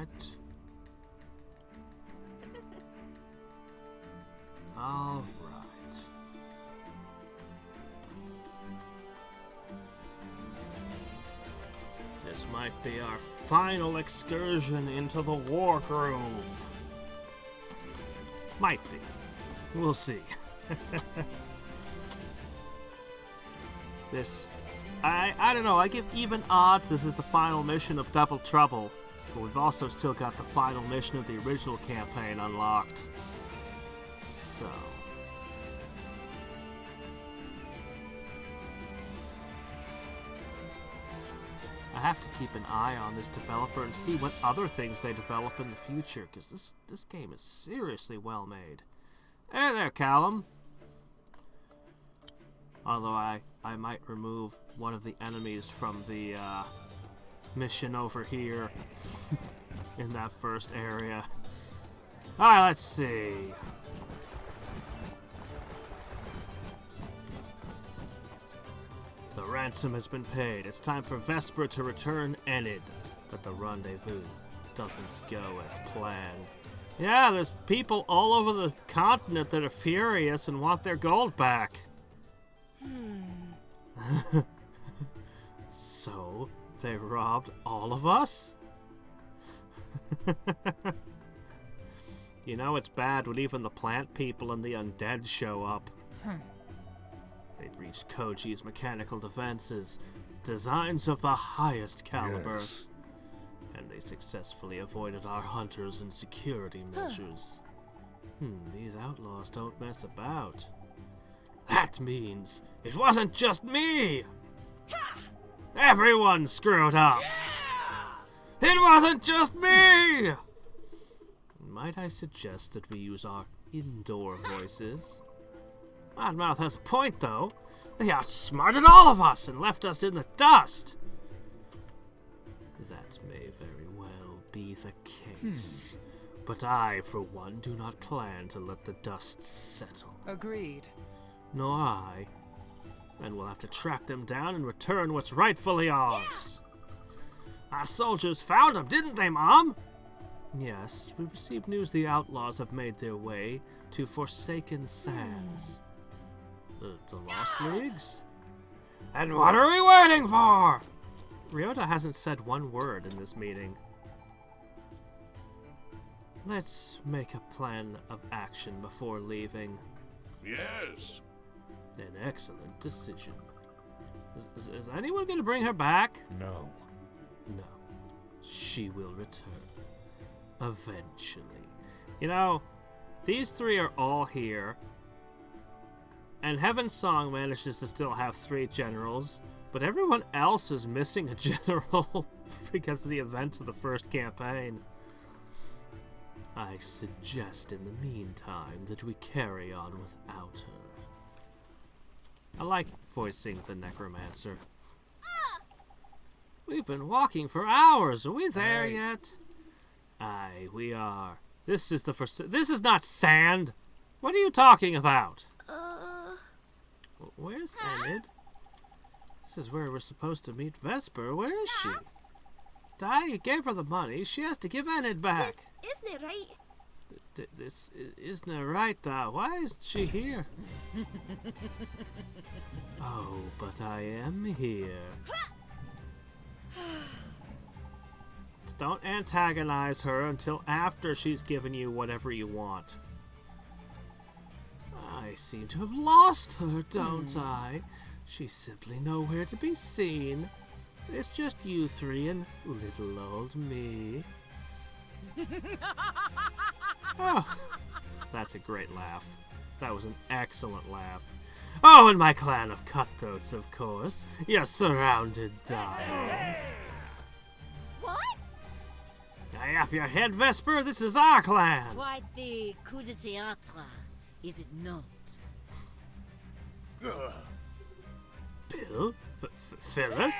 Alright. Alright. This might be our final excursion into the Wargroove. Might be. We'll see. I don't know, I give even odds this is the final mission of Double Trouble, but we've also still got the final mission of the original campaign unlocked. So... I have to keep an eye on this developer and see what other things they develop in the future, because this game is seriously well made. Hey there, Callum! Although I might remove one of the enemies from the mission over here in that first area. Alright, let's see. The ransom has been paid. It's time for Vesper to return Enid. But the rendezvous doesn't go as planned. Yeah, there's people all over the continent that are furious and want their gold back. So, they robbed all of us? You know it's bad when even the plant people and the undead show up. They've reached Koji's mechanical defenses, designs of the highest caliber. Yes. And they successfully avoided our hunters and security measures. These outlaws don't mess about. That means it wasn't just me! Everyone screwed up! Yeah! It wasn't just me! Might I suggest that we use our indoor voices? Oddmouth has a point, though. They outsmarted all of us and left us in the dust. That may very well be the case. But I, for one, do not plan to let the dust settle. Agreed. Nor I. And we'll have to track them down and return what's rightfully ours. Yeah. Our soldiers found them, didn't they, Mom? Yes, we received news the outlaws have made their way to Forsaken Sands. The Lost Leagues? And what are we waiting for? Ryota hasn't said one word in this meeting. Let's make a plan of action before leaving. Yes. An excellent decision. Is anyone going to bring her back? No. No. She will return. Eventually. You know, these three are all here. And Heaven's Song manages to still have 3 generals, but everyone else is missing a general because of the events of the first campaign. I suggest in the meantime that we carry on without her. I like voicing the Necromancer. We've been walking for hours. Are we there yet? Aye, we are. This is not sand. What are you talking about? Where's Enid? This is where we're supposed to meet Vesper. Where is she? Di, you gave her the money. She has to give Enid back. This isn't it right? This isn't it right, Di. Why isn't she here? Oh, but I am here. Don't antagonize her until after she's given you whatever you want. I seem to have lost her, don't I? She's simply nowhere to be seen. It's just you 3 and little old me. Oh, that's a great laugh. That was an excellent laugh. Oh, and my clan of cutthroats, of course. You're surrounded, darlings. What? Hey, off your head, Vesper. This is our clan. Quite the coup de théâtre, is it not? Bill? Phyllis?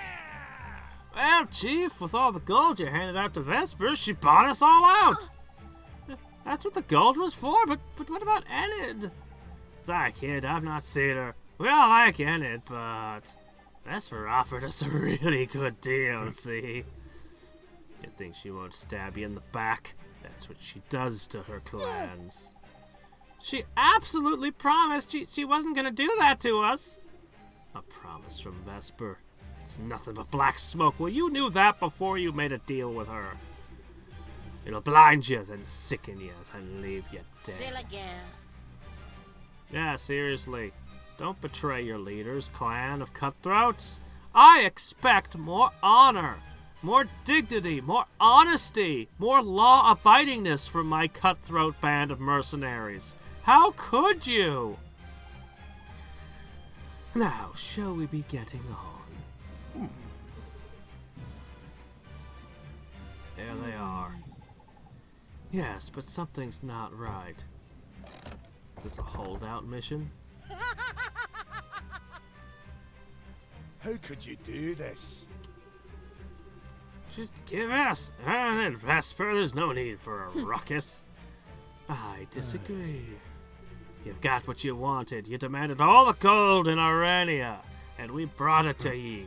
Well, Chief, with all the gold you handed out to Vesper, she bought us all out. That's what the gold was for, but what about Enid? Sorry, kid, I've not seen her. We all like Enid, but Vesper offered us a really good deal, see? You think she won't stab you in the back? That's what she does to her clans. She absolutely promised she wasn't gonna do that to us. A promise from Vesper. It's nothing but black smoke. Well, you knew that before you made a deal with her. It'll blind you, then sicken you, then leave you dead. C'est la guerre. Yeah, seriously. Don't betray your leaders, clan of cutthroats. I expect more honor, more dignity, more honesty, more law-abidingness from my cutthroat band of mercenaries. How could you? Now, shall we be getting on? There they are. Yes, but something's not right. Is this a holdout mission? How could you do this? Just give us an Vesper. There's no need for a ruckus. I disagree. You've got what you wanted. You demanded all the gold in Aurania, and we brought it to ye.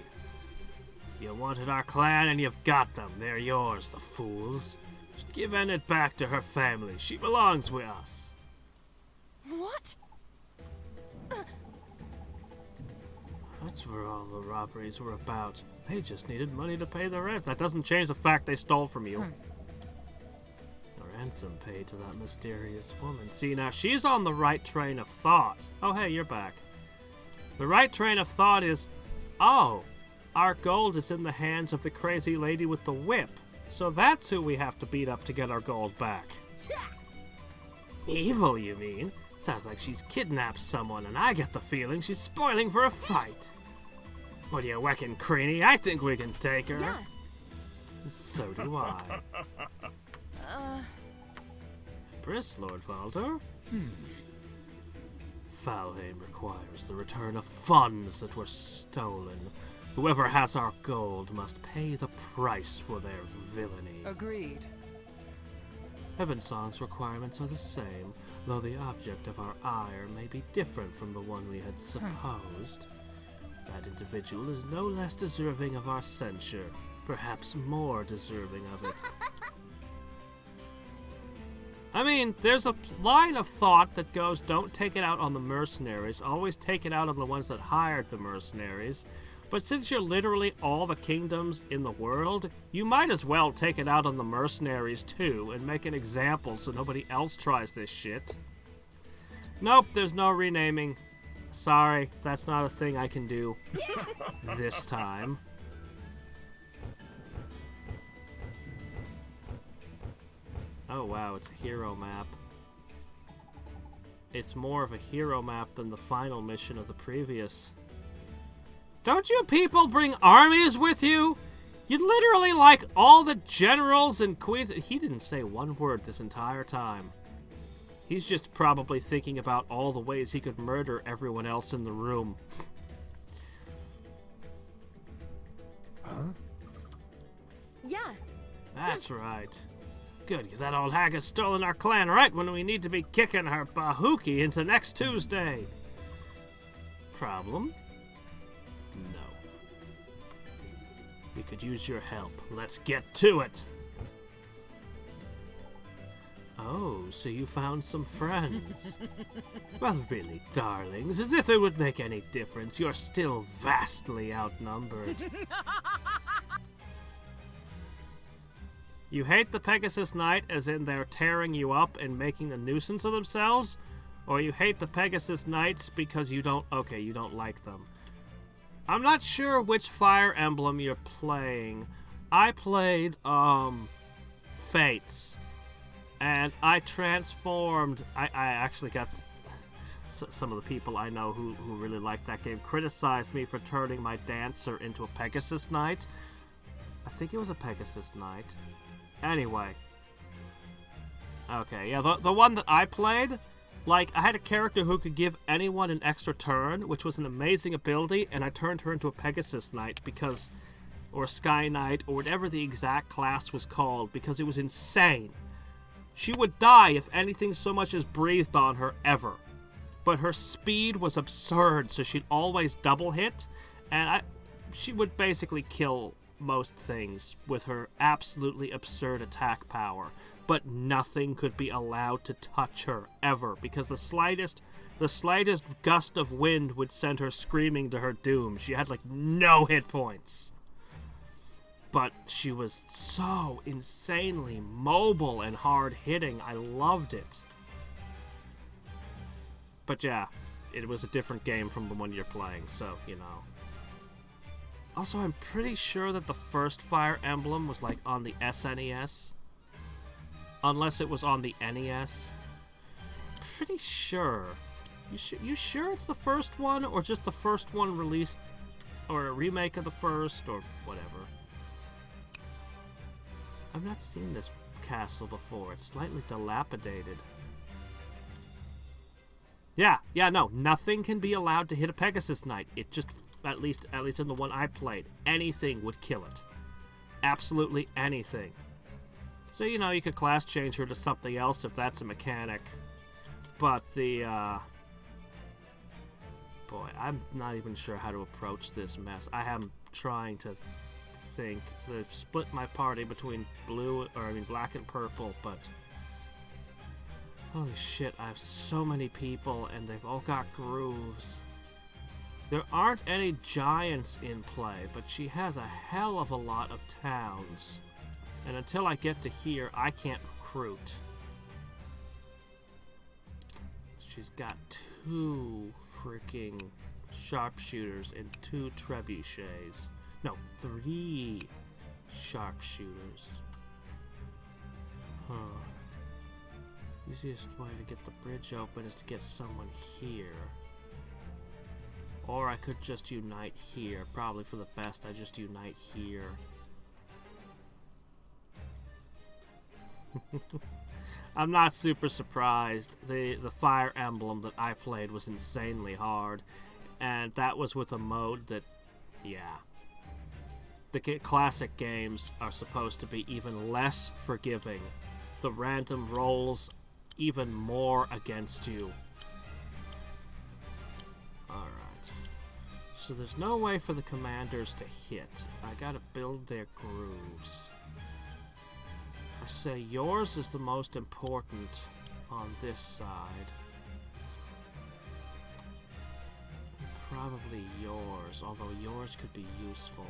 You wanted our clan, and you've got them. They're yours, the fools. Just give Enid back to her family. She belongs with us. What? That's where all the robberies were about. They just needed money to pay the rent. That doesn't change the fact they stole from you. A ransom paid to that mysterious woman. See, now she's on the right train of thought. Oh, hey, you're back. The right train of thought is, oh, our gold is in the hands of the crazy lady with the whip. So that's who we have to beat up to get our gold back. Evil, you mean? Sounds like she's kidnapped someone, and I get the feeling she's spoiling for a fight. What do you reckon, Creanie? I think we can take her. Yeah. So do I. Empress, Lord Valder? Falheim requires the return of funds that were stolen. Whoever has our gold must pay the price for their villainy. Agreed. Heavensong's requirements are the same, though the object of our ire may be different from the one we had supposed. That individual is no less deserving of our censure, perhaps more deserving of it. I mean, there's a line of thought that goes, don't take it out on the mercenaries, always take it out on the ones that hired the mercenaries. But since you're literally all the kingdoms in the world, you might as well take it out on the mercenaries too, and make an example so nobody else tries this shit. Nope, there's no renaming. Sorry, that's not a thing I can do this time. Oh wow, it's a hero map. It's more of a hero map than the final mission of the previous. Don't you people bring armies with you? You literally like all the generals and queens. He didn't say one word this entire time. He's just probably thinking about all the ways he could murder everyone else in the room. Huh? Yeah. That's right. Good, because that old hag has stolen our clan right when we need to be kicking her bahookie into next Tuesday. Problem? No. We could use your help. Let's get to it. Oh, so you found some friends. Well, really, darlings, as if it would make any difference, you're still vastly outnumbered. You hate the Pegasus Knight as in they're tearing you up and making a nuisance of themselves? Or you hate the Pegasus Knights because you don't like them. I'm not sure which Fire Emblem you're playing. I played, Fates. And I transformed. I actually got some of the people I know who really like that game criticized me for turning my dancer into a Pegasus Knight. I think it was a Pegasus Knight. Anyway. Okay, yeah, the one that I played, like, I had a character who could give anyone an extra turn, which was an amazing ability, and I turned her into a Pegasus Knight because, or a Sky Knight, or whatever the exact class was called, because it was insane. She would die if anything so much as breathed on her ever. But her speed was absurd, so she'd always double hit, and she would basically kill most things with her absolutely absurd attack power, but nothing could be allowed to touch her ever, because the slightest gust of wind would send her screaming to her doom. She had like no hit points. But she was so insanely mobile and hard-hitting. I loved it. But yeah, it was a different game from the one you're playing, so, you know. Also, I'm pretty sure that the first Fire Emblem was, like, on the SNES. Unless it was on the NES. Pretty sure. You sure it's the first one? Or just the first one released? Or a remake of the first? Or whatever. I've not seen this castle before. It's slightly dilapidated. Yeah, no. Nothing can be allowed to hit a Pegasus Knight. It just, at least in the one I played, anything would kill it. Absolutely anything. So, you know, you could class change her to something else if that's a mechanic. But the, boy, I'm not even sure how to approach this mess. I am trying to think. They've split my party between black and purple, but holy shit, I have so many people and they've all got grooves. There aren't any giants in play, but she has a hell of a lot of towns. And until I get to here, I can't recruit. She's got 2 freaking sharpshooters and 2 trebuchets. No, 3 sharpshooters. Huh. Easiest way to get the bridge open is to get someone here. Or I could just unite here. Probably for the best, I just unite here. I'm not super surprised. The Fire Emblem that I played was insanely hard. And that was with a mode that, yeah. The classic games are supposed to be even less forgiving. The random rolls even more against you. Alright. So there's no way for the commanders to hit. I gotta build their grooves. I say yours is the most important on this side. Probably yours, although yours could be useful.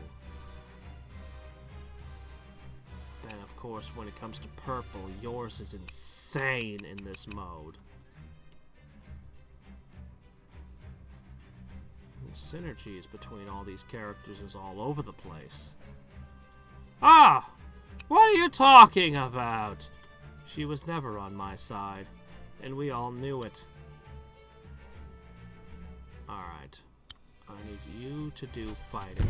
Then, of course, when it comes to purple, yours is insane in this mode. The synergies between all these characters is all over the place. Ah! What are you talking about? She was never on my side, and we all knew it. Alright. I need you to do fighting.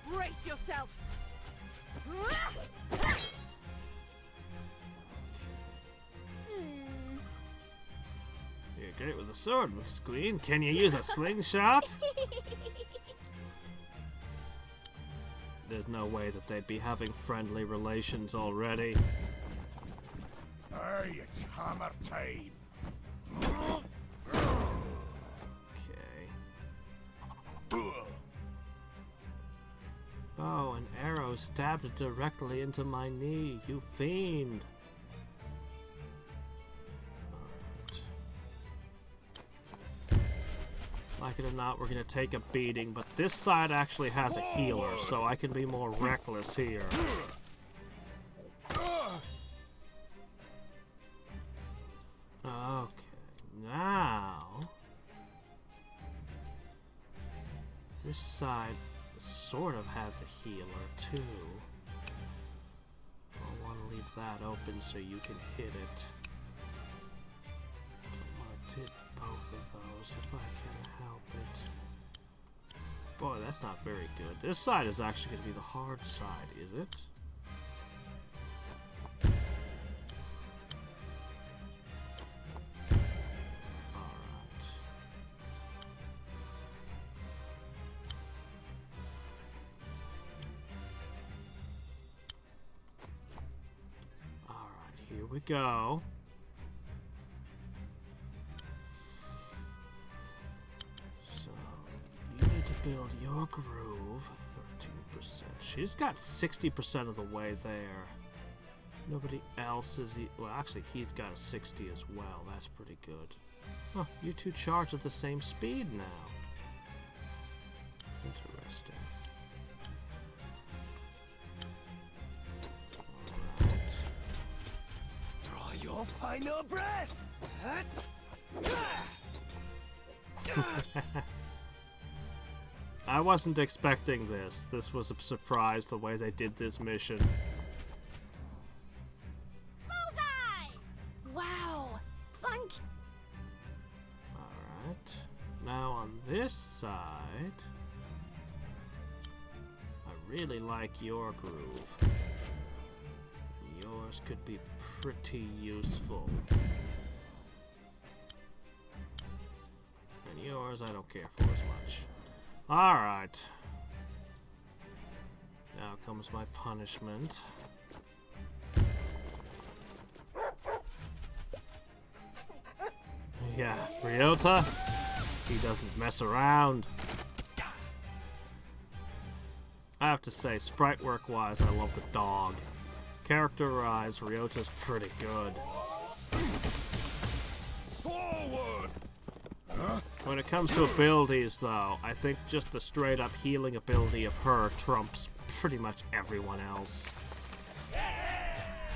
Brace yourself. You're great with a sword, McSqueen. Can you use a slingshot? There's no way that they'd be having friendly relations already. Aye, it's hammer time. Okay. Oh, an arrow stabbed it directly into my knee, you fiend. Alright. Like it or not, we're gonna take a beating, but this side actually has a healer, so I can be more reckless here. Okay, now this side sort of has a healer too. I want to leave that open so you can hit it. I want to hit both of those if I can help it. Boy, that's not very good. This side is actually going to be the hard side, is it? Here we go. So, you need to build your groove. 13%. She's got 60% of the way there. Nobody else is... Well, actually, he's got a 60 as well. That's pretty good. Huh, you two charge at the same speed now. Interesting. Alright. Draw your final breath. I wasn't expecting this. This was a surprise the way they did this mission. Wow! Thank you. Alright. Now on this side, I really like your groove. Yours could be pretty useful. And yours I don't care for as much. Alright. Now comes my punishment. Yeah, Ryota, he doesn't mess around. I have to say, sprite work wise, I love the dog. Character-wise, Ryota's pretty good. Forward. When it comes to abilities, though, I think just the straight-up healing ability of her trumps pretty much everyone else.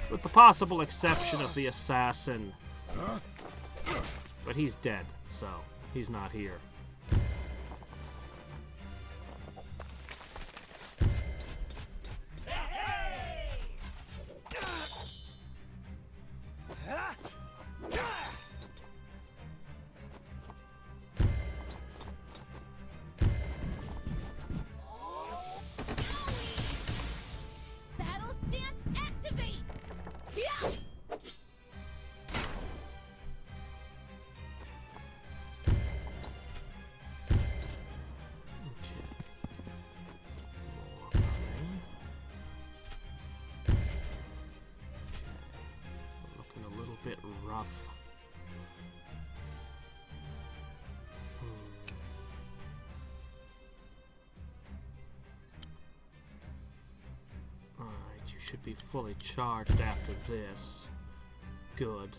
With the possible exception of the assassin. But he's dead, so he's not here. Battle stance activate! Yeah! Rough. Alright, you should be fully charged after this. Good.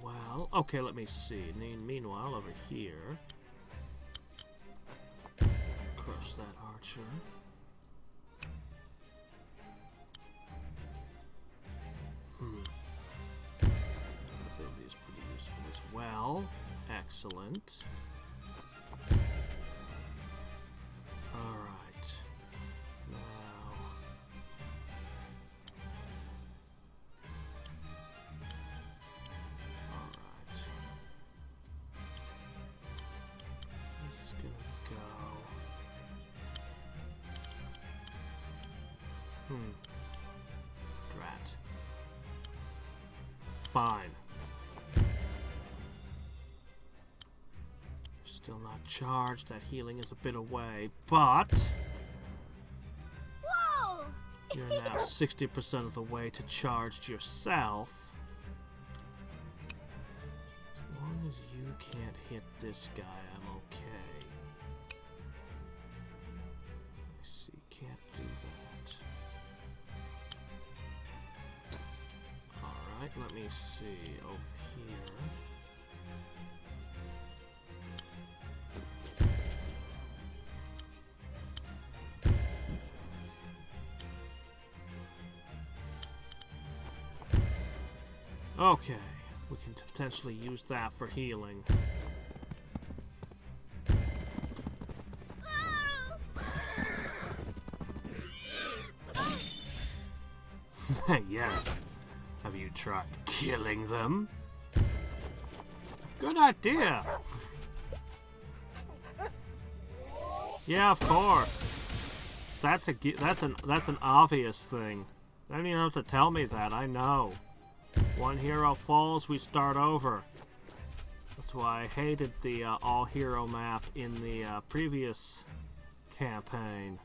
Well, okay, let me see. Meanwhile, over here, crush that archer. Ability is pretty useful as well. Excellent. Alright. Now... Drat. Fine. Still not charged. That healing is a bit away, but Whoa! you're now 60% of the way to charged yourself. As long as you can't hit this guy, I'm okay. I see, can't do that. Alright, let me see over here. Okay, we can potentially use that for healing. Yes. Have you tried killing them? Good idea. Yeah, of course. That's an obvious thing. I don't even have to tell me that. I know. One hero falls, we start over. That's why I hated the all-hero map in the previous campaign.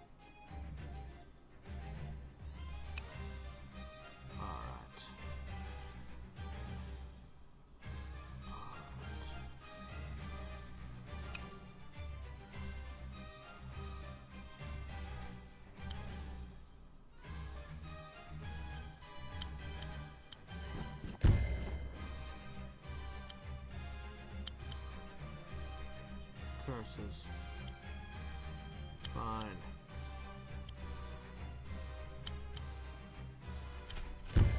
Alright. Curses. Fine.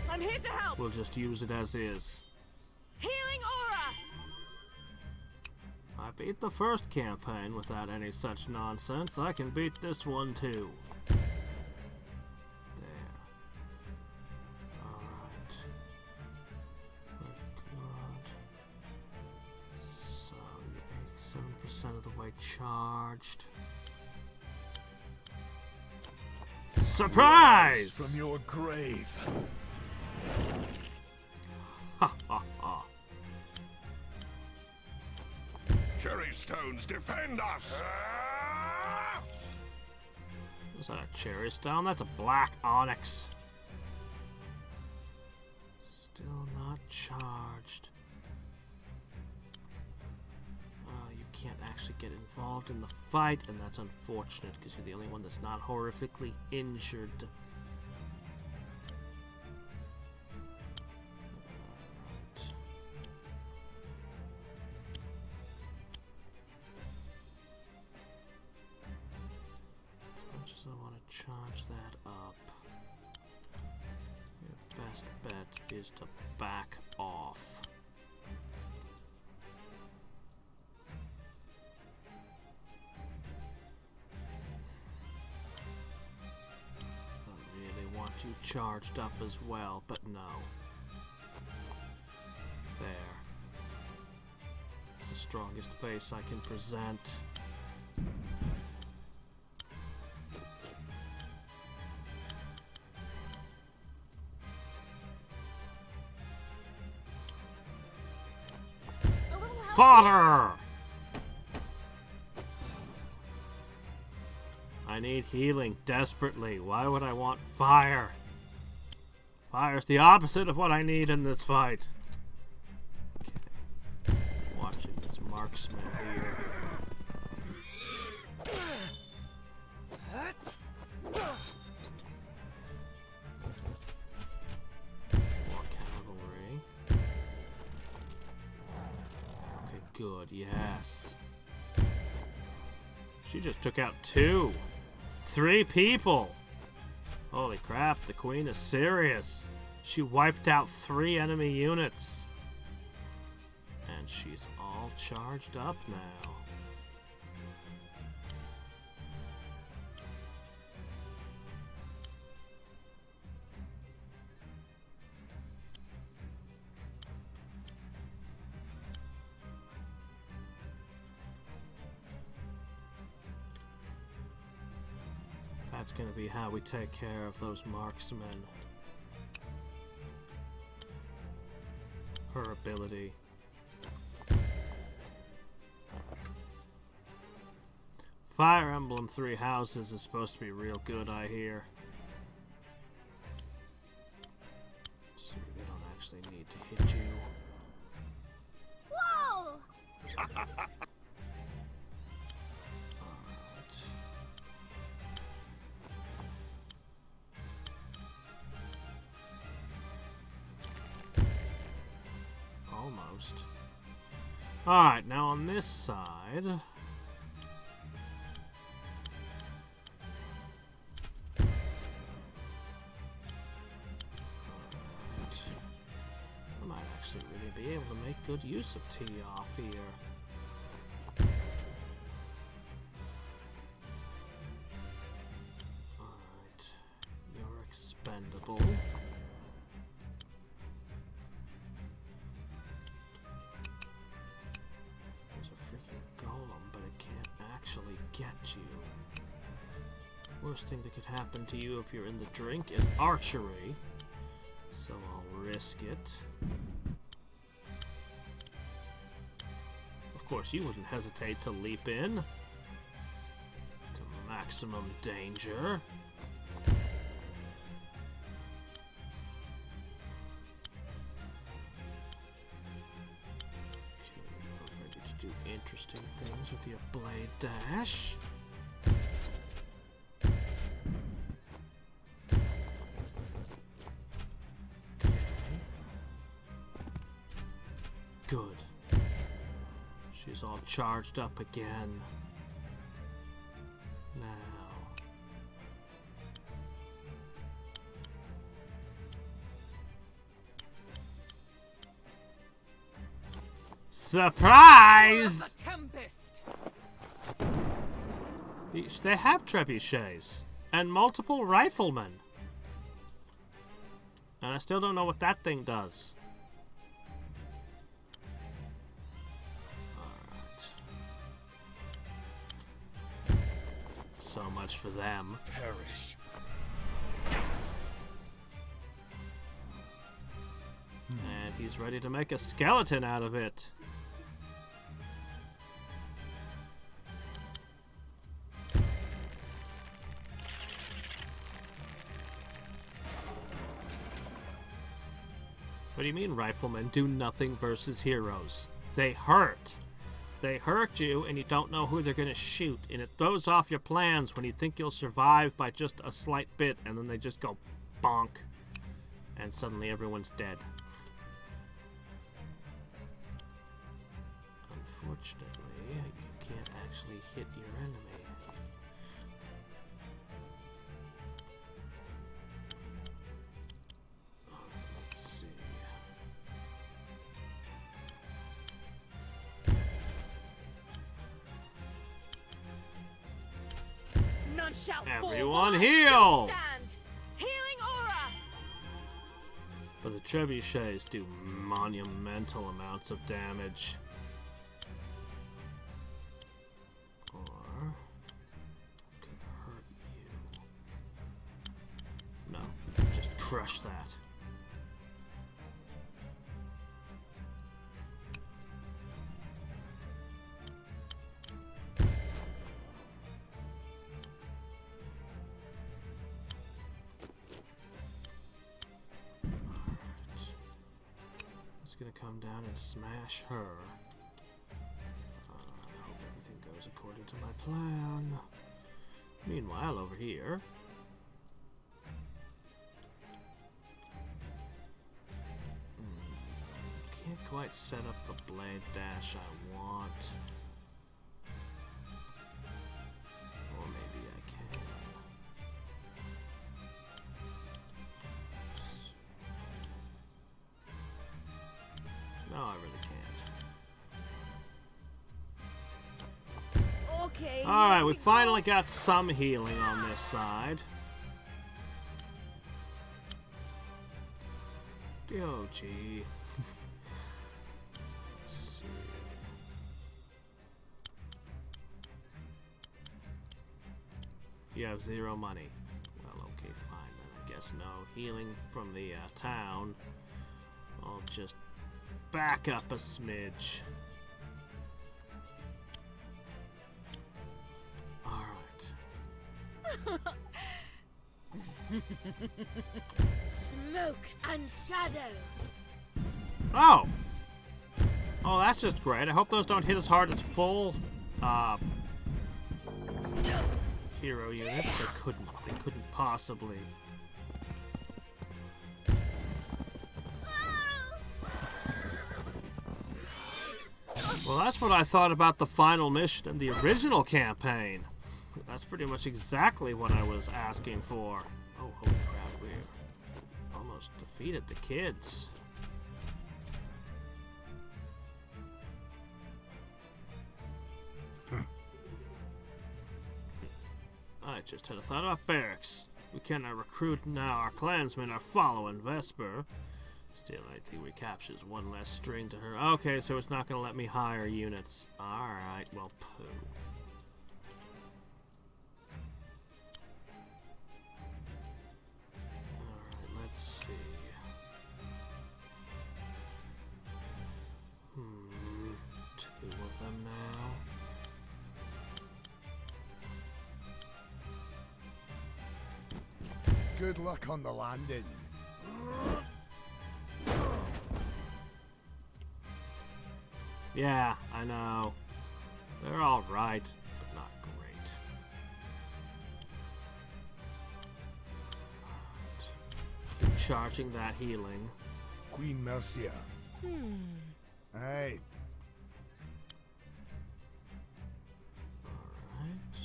I'm here to help. We'll just use it as is. Healing aura. I beat the first campaign without any such nonsense. I can beat this one too. There. Alright. Oh god. So you're 87% of the way charged. Surprise! From your grave. Ha ha ha. Cherry stones, defend us! Is that a cherry stone? That's a black onyx. Still not charged. You can't actually get involved in the fight, and that's unfortunate because you're the only one that's not horrifically injured. As much as I want to charge that up, your best bet is to back off. You charged up as well, but no. There. It's the strongest face I can present. Father! I need healing desperately. Why would I want fire? Fire's the opposite of what I need in this fight. Okay. Watching this marksman here. More cavalry. Okay, good, yes. She just took out 2. 3 people! Holy crap, the queen is serious. She wiped out 3 enemy units. And she's all charged up now. That's gonna be how we take care of those marksmen. Her ability. Fire Emblem 3 Houses is supposed to be real good, I hear. So they don't actually need to hit you. Whoa! Alright. Almost. Alright, now on this side. Alright. I might actually really be able to make good use of tea off here. Alright. You're expendable. Get you. Worst thing that could happen to you if you're in the drink is archery, so I'll risk it. course, you wouldn't hesitate to leap in. To maximum danger. Do interesting things with your blade dash. Okay. Good. She's all charged up again. Now. Surprise! Tempest. They have trebuchets and multiple riflemen. And I still don't know what that thing does. Alright. So much for them. Perish. And he's ready to make a skeleton out of it. What do you mean riflemen do nothing versus heroes? They hurt. They hurt you and you don't know who they're going to shoot. And it throws off your plans when you think you'll survive by just a slight bit. And then they just go bonk. And suddenly everyone's dead. Unfortunately, you can't actually hit your enemy. Let's see. None shall fall. Everyone heal! Stand. Healing aura. But the trebuchets do monumental amounts of damage. Or could hurt you. No, just crush that. Gonna come down and smash her. I hope everything goes according to my plan. Meanwhile, over here. Can't quite set up the blade dash I want. Or maybe I can. No, I really can't. Okay. Alright, we finally got some healing on this side. Oh, gee. Let's see. You have 0 money. Well, okay, fine then. I guess no healing from the town. I'll just back up a smidge. Alright. Smoke and shadows. Oh! Oh, that's just great. I hope those don't hit as hard as full, hero units. They couldn't possibly. Well, that's what I thought about the final mission in the original campaign. That's pretty much exactly what I was asking for. Oh, holy crap, we almost defeated the kids. I just had a thought about barracks. We cannot recruit now. Our clansmen are following Vesper. Still, I think recaptures one less string to her. Okay, so it's not going to let me hire units. Alright, well, poo. Alright, let's see. Two of them Good luck on the landing. Yeah, I know. They're alright, but not great. Alright. Keep charging that healing. Queen Mercia. Aye. Alright.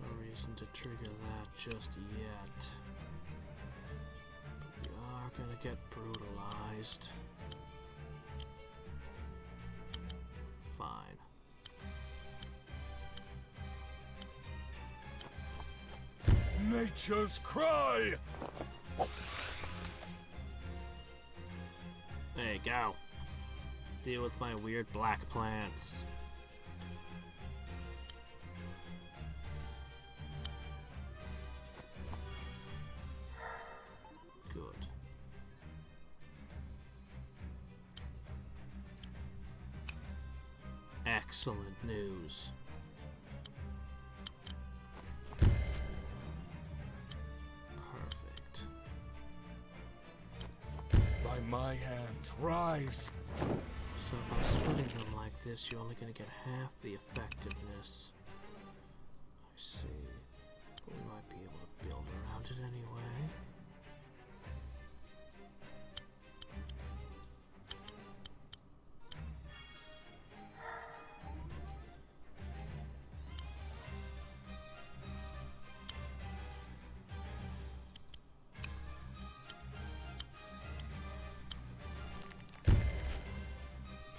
No reason to trigger that just yet. But we are gonna get brutalized. Fine. Nature's cry! There you go. Deal with my weird black plants. Good. Excellent news. Perfect. By my hand, rise! So by splitting them like this, you're only going to get half the effectiveness. I see. But we might be able to build around it anyway.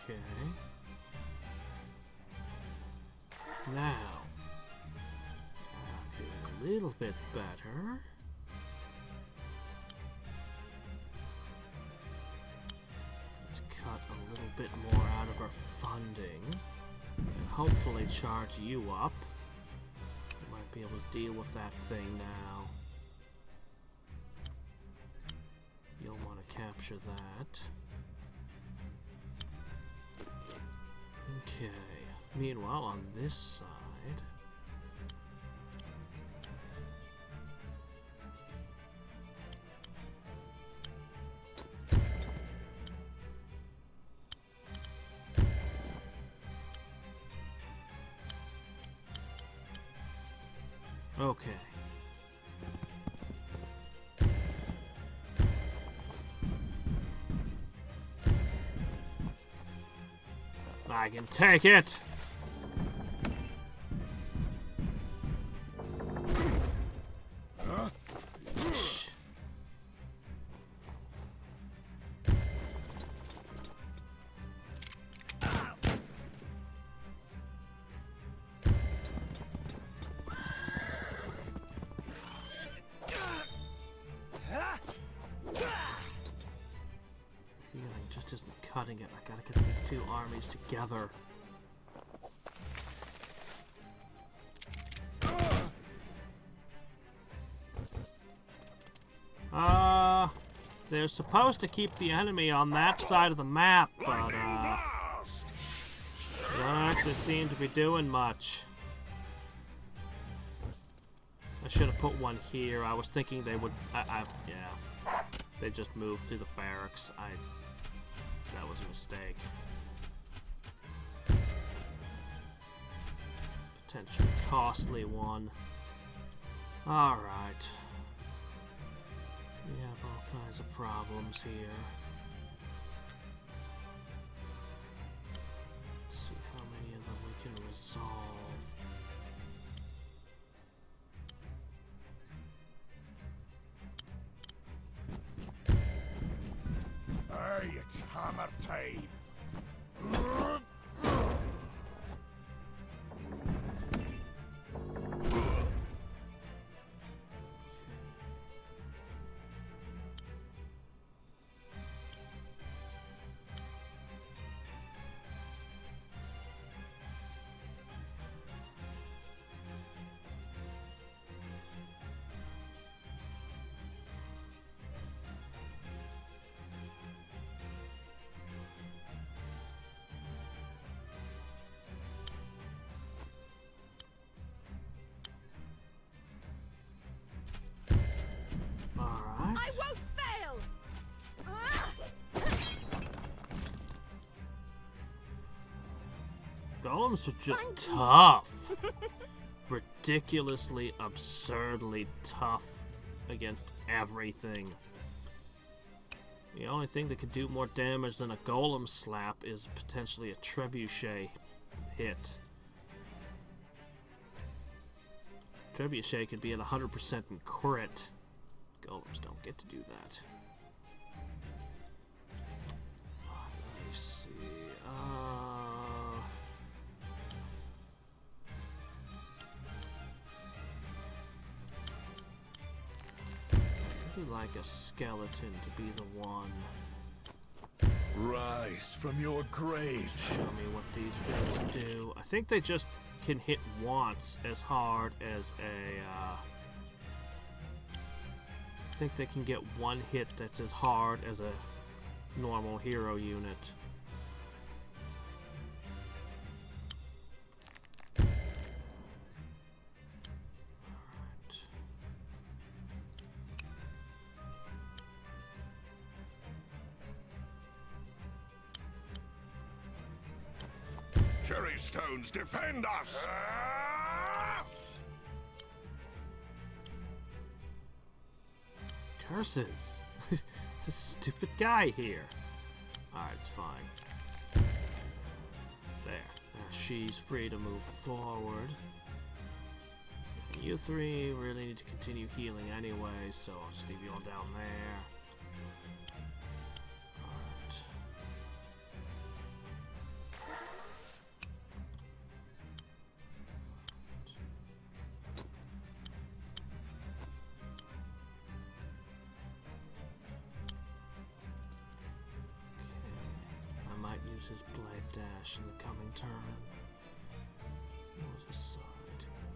Okay. Now, feeling a little bit better. Let's cut a little bit more out of our funding and hopefully charge you up. We might be able to deal with that thing now. You'll want to capture that. Okay. Meanwhile, on this side... Okay. I can take it! Shh. Healing just isn't cutting it. I gotta get these two armies together. They're supposed to keep the enemy on that side of the map, but, they don't actually seem to be doing much. I should have put one here. I was thinking they would, yeah. They just moved to the barracks. That was a mistake. Potentially costly one. Alright. We have all kinds of problems here. Let's see how many of them we can resolve. Aye, it's hammer time. Golems are just tough. Ridiculously, absurdly tough against everything. The only thing that could do more damage than a golem slap is potentially a trebuchet hit. Trebuchet could be at 100% in crit. Golems don't get to do that. Let me see. I'd like a skeleton to be the one. Rise from your grave. Show me what these things do. I think they just can hit once as hard as a. I think they can get one hit that's as hard as a normal hero unit. Cherry stones, defend us! Curses! This stupid guy here. Alright, it's fine. There. She's free to move forward. You three really need to continue healing anyway, so I'll just leave you all down there. Alright. I might use his blade dash in the coming turn. What was his side?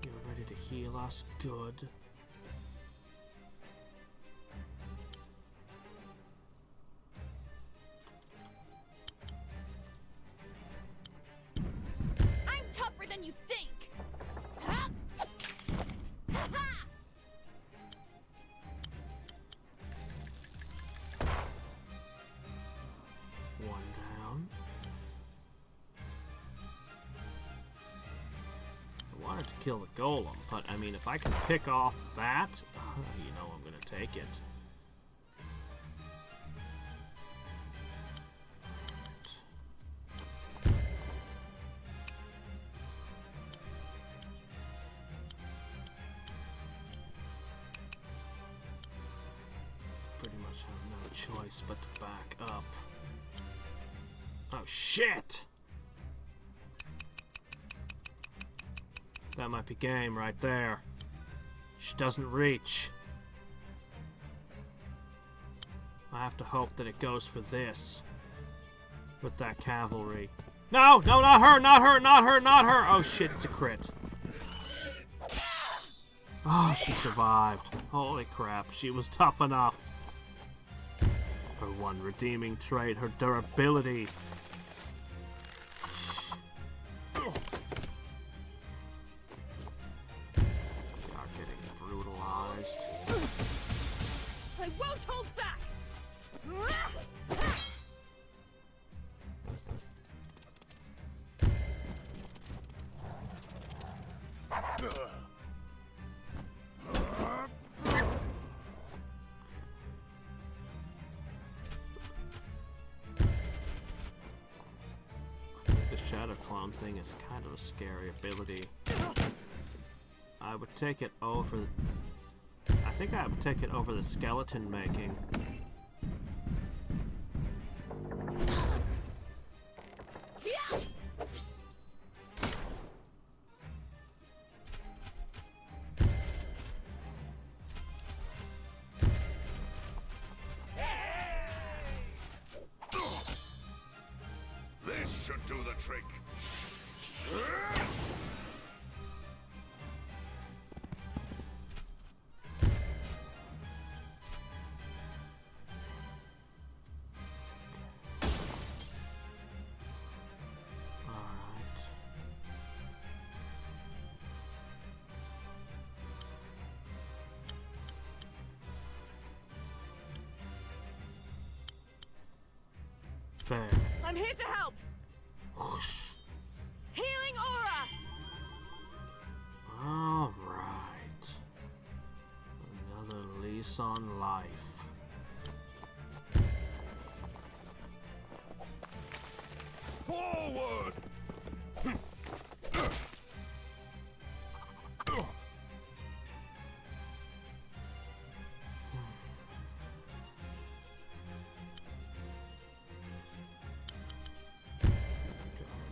You're ready to heal us? Good. I'm tougher than you think. Ha! Ha-ha! One down. I wanted to kill the golem, but I mean, if I can pick off that, you know I'm gonna take it. Pretty much have no choice but to back up. Oh shit! That might be game right there. She doesn't reach. I have to hope that it goes for this. With that cavalry. No! No, not her! Not her! Not her! Not her! Oh shit, it's a crit. Oh, she survived. Holy crap, she was tough enough. Her one redeeming trait, her durability. We are getting brutalized. I won't hold back! The Shadow Clone thing is kind of a scary ability. I would take it over... I think I would take it over the skeleton making. Yeah! This should do the trick. Alright. There. I'm here to help! Healing lease on life. Forward!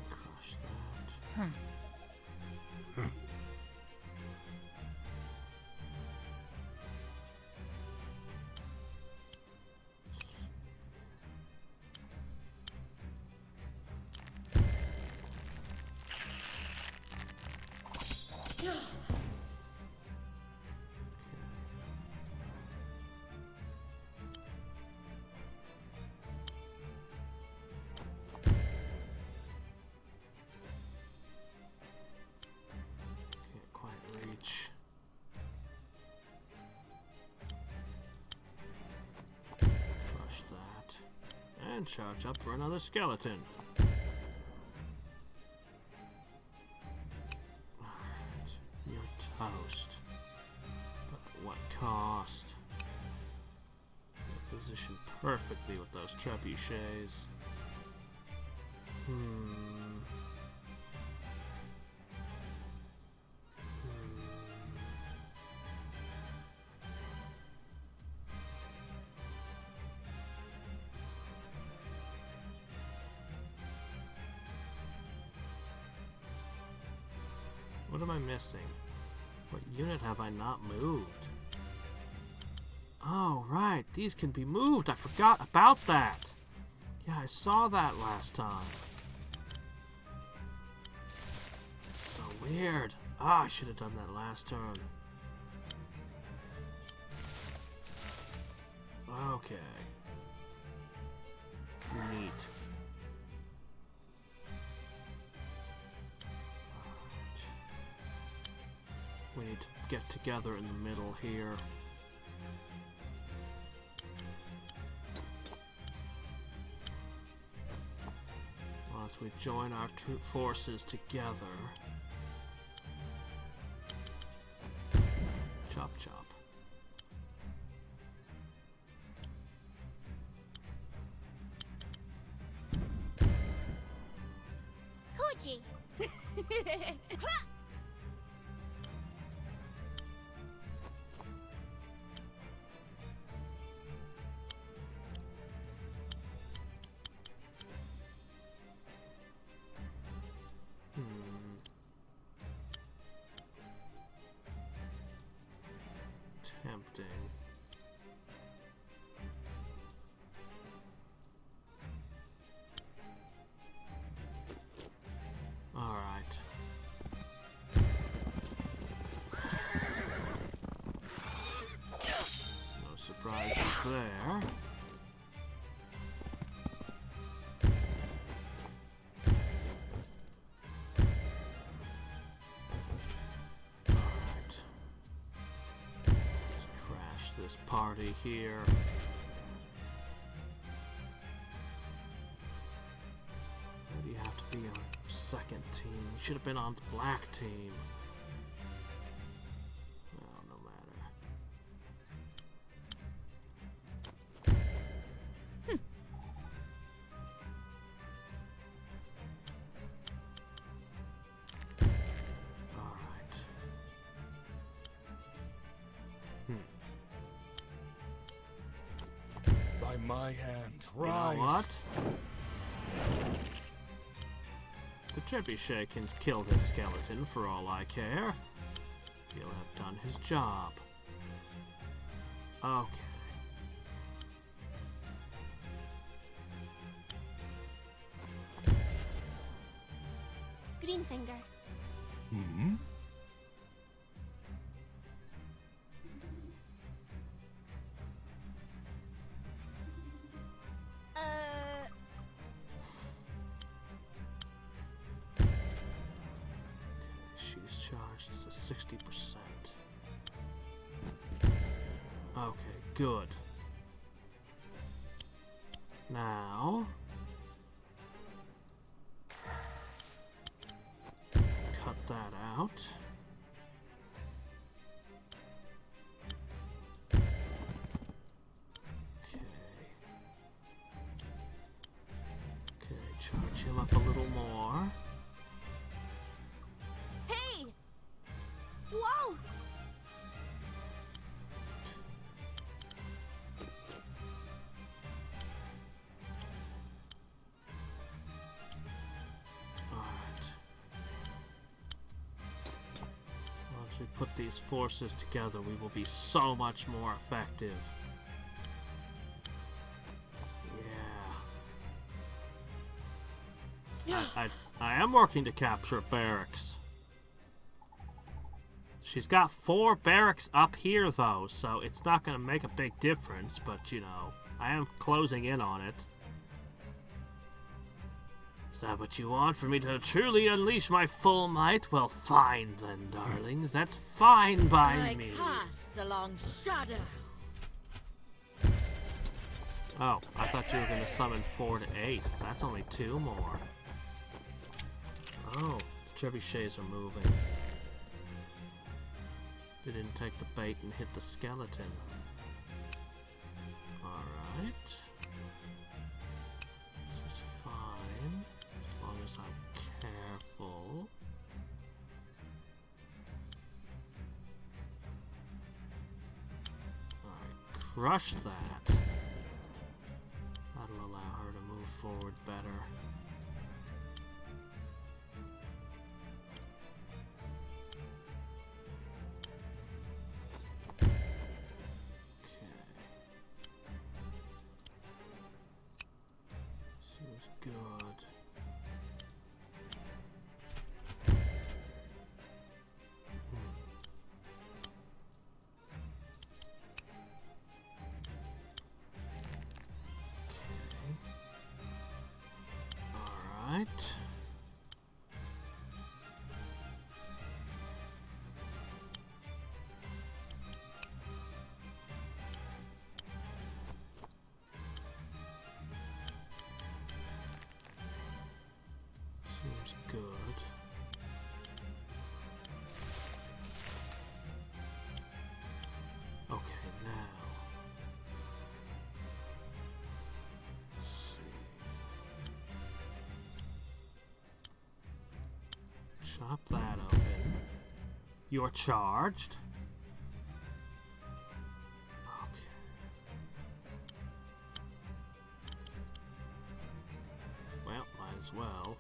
Crush that. Can't quite reach. Crush that. And charge up for another skeleton. Alright, you're toast. But at what cost? You're positioned perfectly with those trebuchets. What am I missing? What unit have I not moved? Oh, right. These can be moved. I forgot about that. Yeah, I saw that last time. So weird. Ah, I should have done that last turn. Okay. Neat. We need to get together in the middle here. Once we join our troop forces together. Chop chop. Koji! Tempting. All right. No surprises there. This party here. Why do you have to be on second team? You should have been on the black team. Well, no matter. All right. By my hand, You know rise. what? The trebuchet can kill this skeleton for all I care. He'll have done his job. Okay. Green finger. Hmm? She's charged to 60%. Okay, good. Now... cut that out. up a little more. Hey! Whoa! Alright. Once we put these forces together, we will be so much more effective. Yeah. I am working to capture barracks. She's got 4 barracks up here, though, so it's not going to make a big difference, but, you know, I am closing in on it. Is that what you want, for me to truly unleash my full might? Well, fine then, darlings. That's fine by I me. cast a long shadow. Oh, I thought you were going to summon 4 to 8. That's only 2 more. Oh, the trebuchets are moving. They didn't take the bait and hit the skeleton. Alright. This is fine, as long as I'm careful. Alright, crush that. That'll allow her to move forward better. Good. All right. Seems good. Okay, now. Let's see. Chop that open. You're charged. Okay. Well, might as well.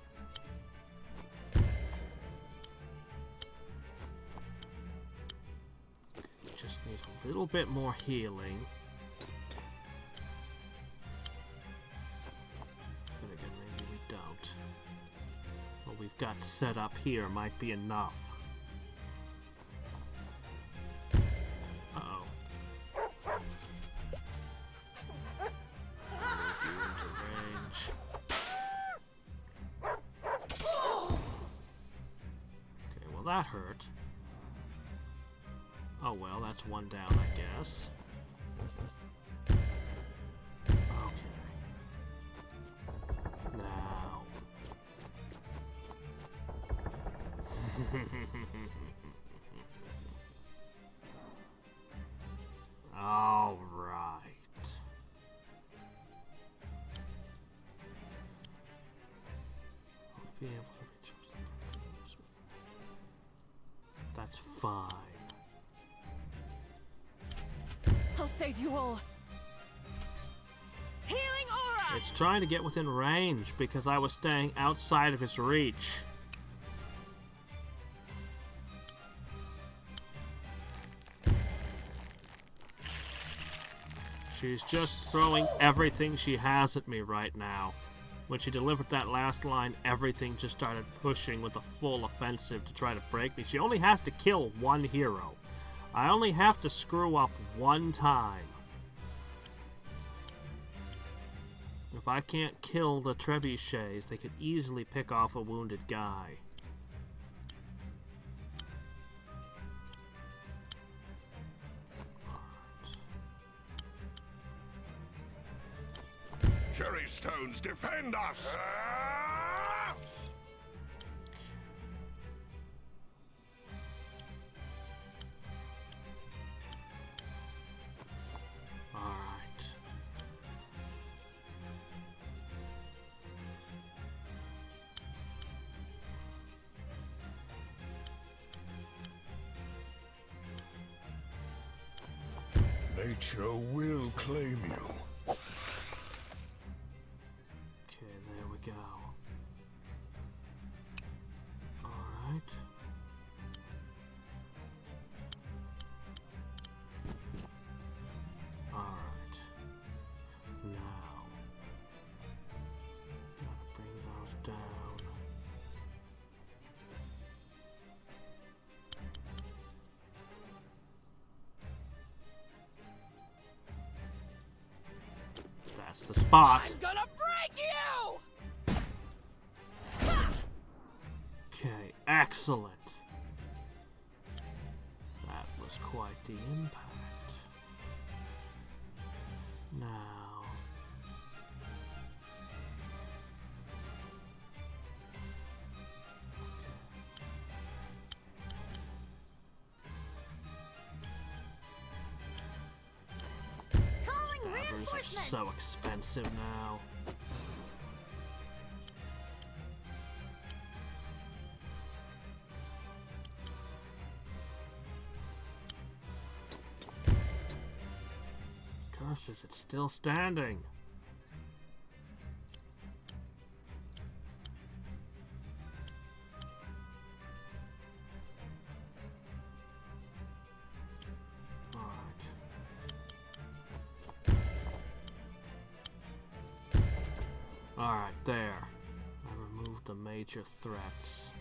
Just need a little bit more healing. But again, maybe we don't. What we've got set up here might be enough. Uh-oh. Move you into range. Okay, well that hurt. Oh well, that's one down, I guess. Okay. Now. All right. I'll be able to reach those. That's fine. I'll save you all. Healing aura! It's trying to get within range because I was staying outside of its reach. She's just throwing everything she has at me right now. When she delivered that last line, everything just started pushing with a full offensive to try to break me. She only has to kill one hero. I only have to screw up one time. If I can't kill the trebuchets, they could easily pick off a wounded guy. Cherry stones, defend us! Nature will claim you. Okay, there we go. Alright. Alright. Now. Gotta bring those down. That's the spot. I'm gonna break you! Okay, excellent. That was quite the impact. Now. Calling Daggers are reinforcements! so expensive now. Curses, it's still standing. Alright. Alright, there. I removed the major threats.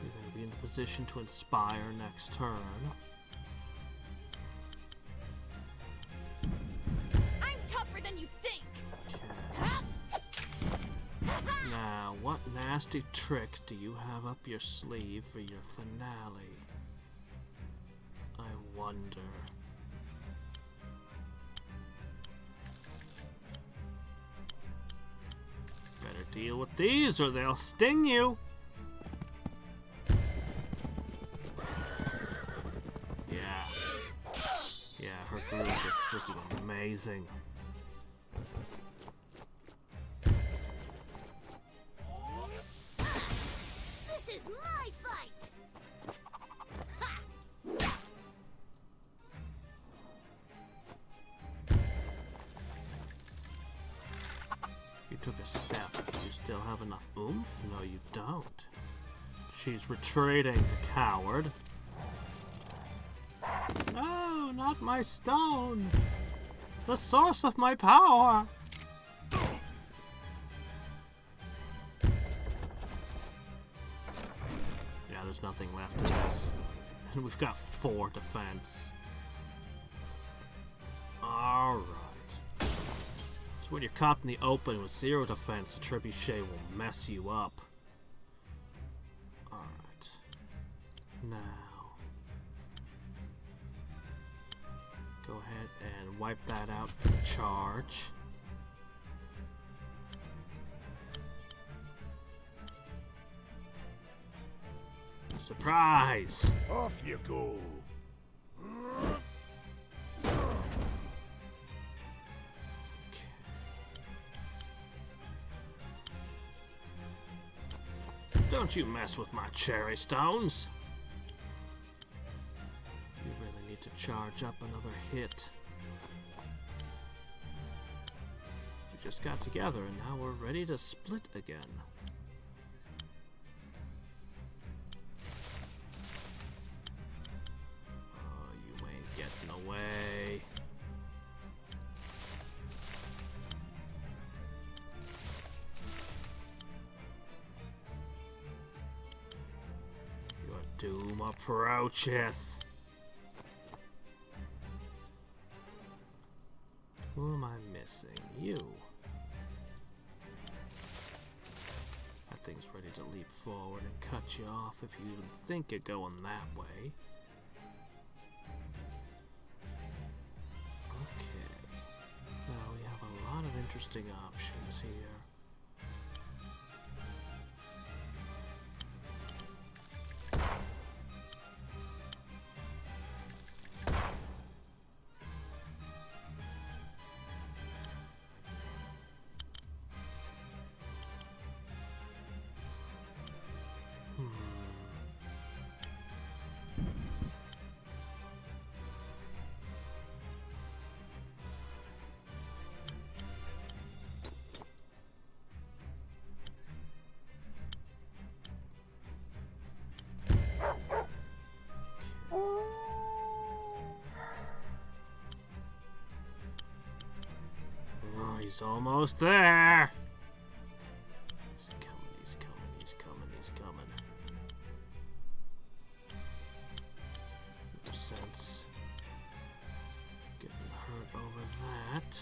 You're going to be in the position to inspire next turn. I'm tougher than you think. Okay. Now, what nasty trick do you have up your sleeve for your finale? I wonder. Better deal with these or they'll sting you. Yeah. Yeah, her groove is freaking amazing. This is my fight. You took a step. Do you still have enough oomph? No, you don't. She's retreating, the coward. No, not my stone. The source of my power. Yeah, there's nothing left of this. And we've got 4 defense. Alright. So when you're caught in the open with 0 defense, a trebuchet will mess you up. Alright. Now. Go ahead and wipe that out for the charge. Surprise! Off you go. Don't you mess with my cherry stones! You really need to charge up another hit. We just got together and now we're ready to split again. Oh, you ain't getting away. Your doom approacheth. Who am I missing? You. That thing's ready to leap forward and cut you off if you even think of going that way. Okay. Now we have a lot of interesting options here. He's almost there. He's coming, he's coming, he's coming, he's coming. No sense getting hurt over that.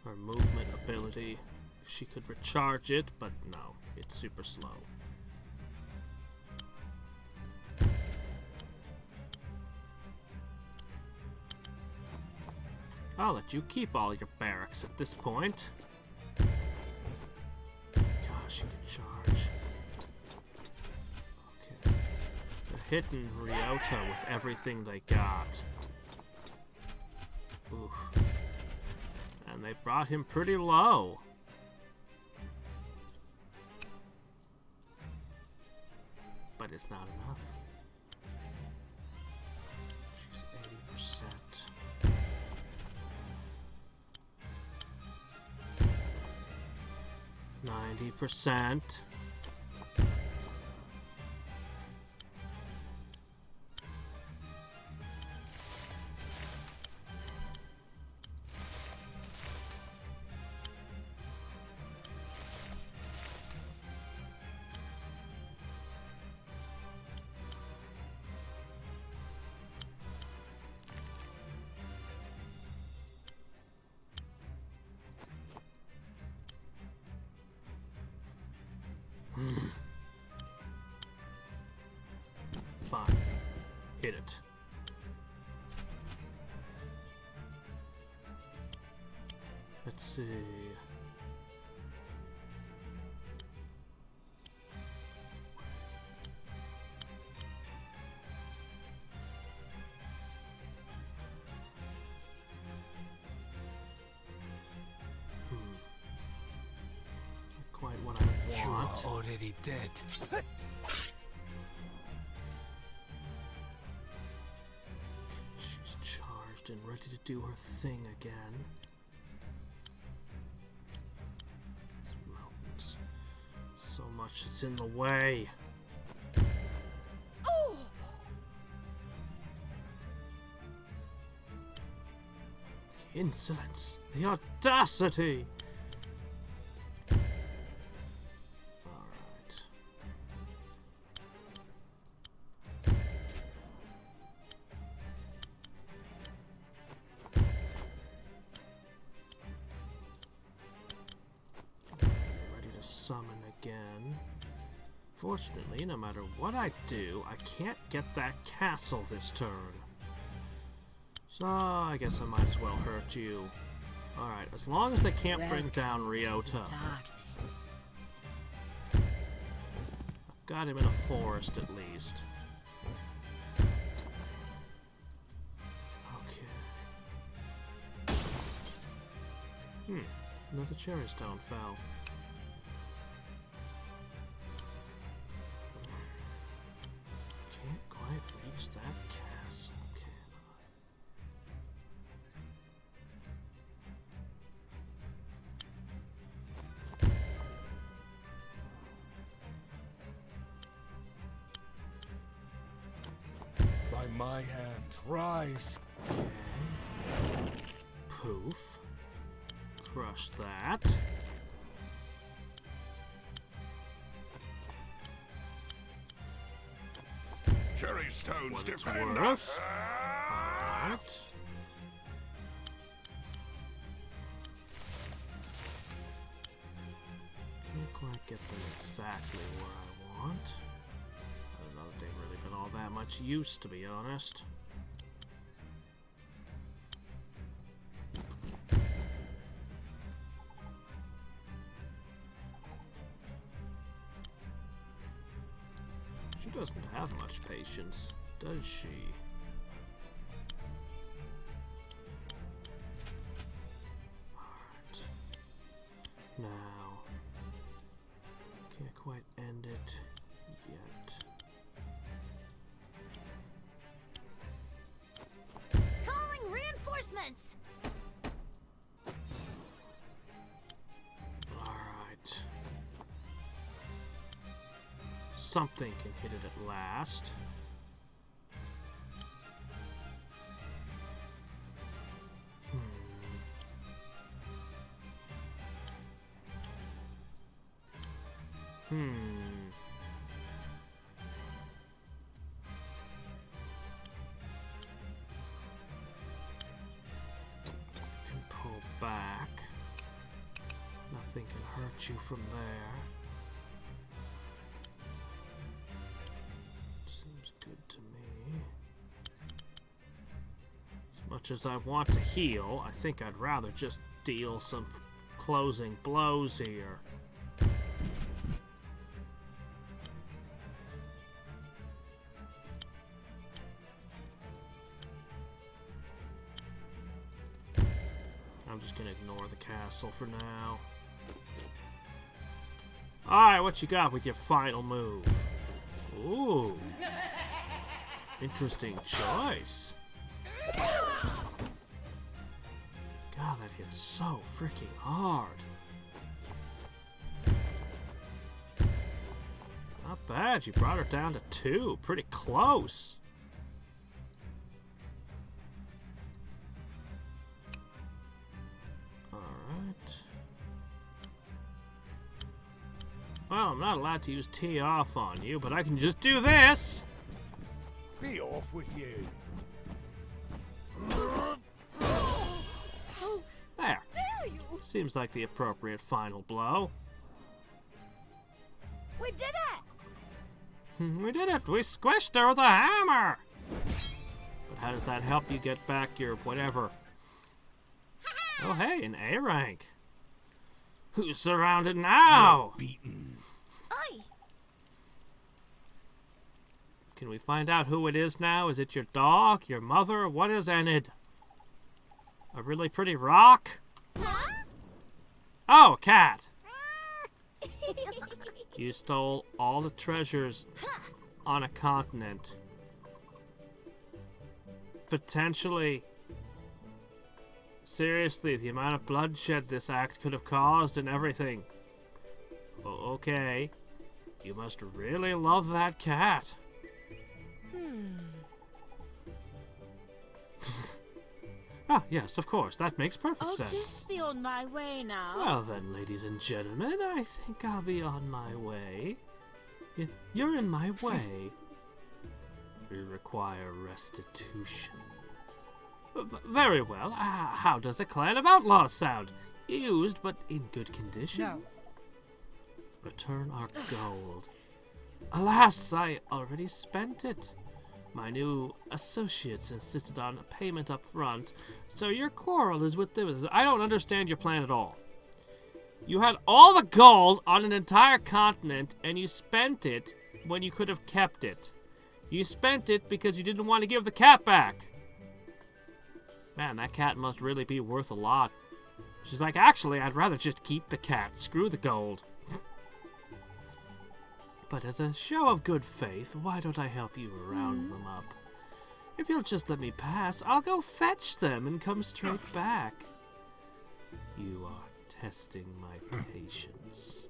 Her movement ability, if she could recharge it, but no, it's super slow. I'll let you keep all your barracks at this point. Gosh, you can charge. Okay. They're hitting Ryota with everything they got. Oof. And they brought him pretty low. But it's not enough. She's 80%. %. Fine. Hit it. Let's see. Not quite what I want. You are already dead. She's charged and ready to do her thing again. These mountains. So much is in the way. Oh! The insolence. The audacity. Alright. Ready to summon again. Fortunately, no matter what I do, I can't get that castle this turn. So, I guess I might as well hurt you. Alright, as long as they can't bring down Ryota. Darkness. I've got him in a forest at least. Okay. Another cherry stone fell. Can't quite reach that castle, can By my hand, rise. I? Okay. Poof. Crush that. Cherry stones What it's defend worth. us. Alright. Can't quite get them exactly where I want. I don't know if they've really been all that much use, to be honest. She doesn't have much patience, does she? Alright. Now, can't quite end it yet. Calling reinforcements! something can hit it at last. Can pull back. Nothing can hurt you from there. Seems good to me. As much as I want to heal, I think I'd rather just deal some closing blows here. I'm just gonna ignore the castle for now. Alright, what you got with your final move? Ooh. Interesting choice. God, that hit so freaking hard. Not bad, you brought her down to 2. Pretty close. Well, I'm not allowed to use tee off on you, but I can just do this! Be off with you. There. Seems like the appropriate final blow. We did it! We did it! We squished her with a hammer! But how does that help you get back your whatever? Oh hey, an A rank. Who's surrounded now? Beaten. Oi! Can we find out who it is now? Is it your dog? Your mother? What is Enid? A really pretty rock? Huh? Oh, a cat! You stole all the treasures on a continent. Potentially. Seriously, the amount of bloodshed this act could have caused and everything. Okay. You must really love that cat. Ah, yes, of course. That makes perfect I'll sense. just be on my way now. Well then, ladies and gentlemen, I think I'll be on my way. You're in my way. We require restitution. Very well. How does a clan of outlaws sound? Used, but in good condition. No. Return our gold. Alas, I already spent it. My new associates insisted on a payment up front, so your quarrel is with them. I don't understand your plan at all. You had all the gold on an entire continent, and you spent it when you could have kept it. You spent it because you didn't want to give the cat back. Man, that cat must really be worth a lot. She's like, actually, I'd rather just keep the cat. Screw the gold. But as a show of good faith, why don't I help you round them up? If you'll just let me pass, I'll go fetch them and come straight back. You are testing my patience.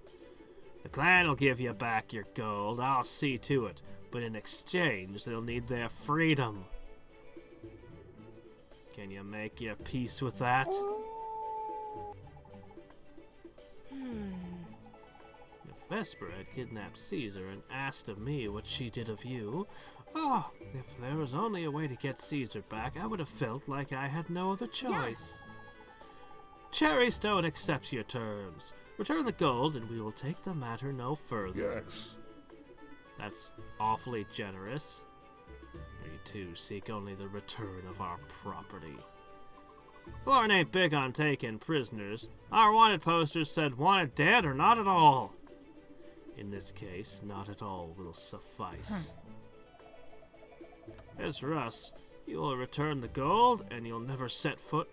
The clan will give you back your gold, I'll see to it. But in exchange, they'll need their freedom. Can you make your peace with that? If Vesper had kidnapped Caesar and asked of me what she did of you, oh, if there was only a way to get Caesar back, I would have felt like I had no other choice. Cherrystone accepts your terms. Return the gold and we will take the matter no further. Yes. That's awfully generous. We too seek only the return of our property. Lauren ain't big on taking prisoners. Our wanted posters said wanted dead or not at all. In this case, not at all will suffice. As for us, you will return the gold and you'll never set foot